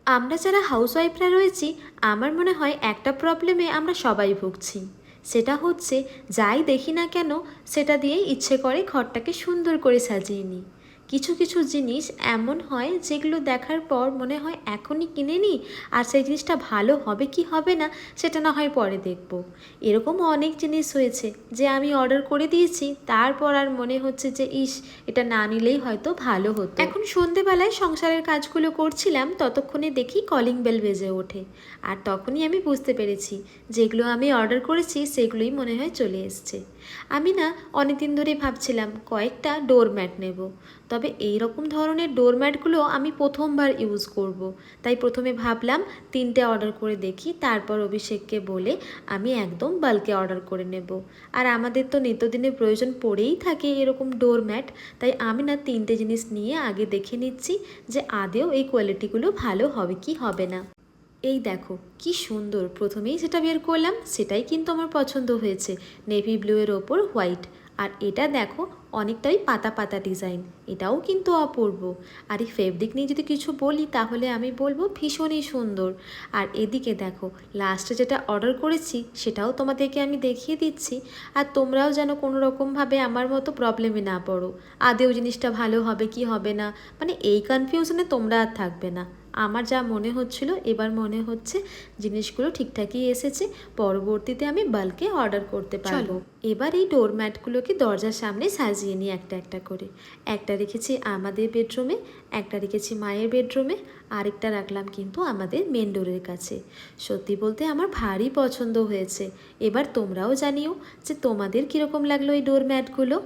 আমরা যারা হাউসওয়াইফরা রয়েছি, আমার মনে হয় একটা প্রবলেমে আমরা সবাই ভুগছি। সেটা হচ্ছে, যাই দেখি না কেন সেটা দিয়েই ইচ্ছে করে ঘরটাকে সুন্দর করে সাজিয়ে নিই। কিছু কিছু জিনিস এমন হয় যেগুলো দেখার পর মনে হয় এখনই কিনে নিই, আর সেই জিনিসটা ভালো হবে কি হবে না সেটা না হয় পরে দেখব। এরকম অনেক জিনিস হয়েছে যে আমি অর্ডার করে দিয়েছি, তারপর আর মনে হচ্ছে যে ইস, এটা না নিলেই হয়তো ভালো হতো। এখন সন্ধেবেলায় সংসারের কাজগুলো করছিলাম, ততক্ষণে দেখি কলিং বেল বেজে ওঠে। আর তখনই আমি বুঝতে পেরেছি যেগুলো আমি অর্ডার করেছি সেগুলোই মনে হয় চলে এসছে। আমি না অনেকদিন ধরেই ভাবছিলাম কয়েকটা ডোরম্যাট নেব, তবে এই রকম ধরনের ডোরম্যাটগুলো আমি প্রথমবার ইউজ করব। তাই প্রথমে ভাবলাম 3টে অর্ডার করে দেখি, তারপর অভিষেককে বলে আমি একদম বাল্কে অর্ডার করে নেব। আর আমাদের তো নিত্যদিনের প্রয়োজন পড়েই থাকে এরকম ডোরম্যাট, তাই আমি না 3টে জিনিস নিয়ে আগে দেখে নিচ্ছি যে আদেও এই কোয়ালিটিগুলো ভালো হবে কি হবে না। এই দেখো কি সুন্দর, প্রথমেই যেটা বের করলাম সেটাই কিন্তু আমার পছন্দ হয়েছে, নেভি ব্লুয়ের ওপর হোয়াইট। আর এটা দেখো অনেকটাই পাতা পাতা ডিজাইন, এটাও কিন্তু অপূর্ব। আর এই ফেব্রিক নিয়ে যদি কিছু বলি তাহলে আমি বলবো ভীষণই সুন্দর। আর এদিকে দেখো লাস্টে যেটা অর্ডার করেছি সেটাও তোমাদেরকে আমি দেখিয়ে দিচ্ছি। আর তোমরাও যেন কোনো রকমভাবে আমার মতো প্রবলেমে না পড়ো, আদেও জিনিসটা ভালো হবে কি হবে না, মানে এই কনফিউশনে তোমরা আর থাকবে না। আমার যা মনে হচ্ছিল এবার মনে হচ্ছে জিনিসগুলো ঠিকঠাকই এসেছে, পরবর্তীতে আমি বাল্কে অর্ডার করতে পারবো। এবার এই ডোরম্যাটগুলোকে দরজার সামনে সাজিয়ে নিই একটা একটা করে। একটা রেখেছি আমাদের বেডরুমে, একটা রেখেছি মায়ের বেডরুমে, আরেকটা রাখলাম কিন্তু আমাদের মেন ডোরের কাছে। সত্যি বলতে আমার ভারী পছন্দ হয়েছে। এবার তোমরাও জানিও যে তোমাদের কীরকম লাগলো এই ডোরম্যাটগুলো।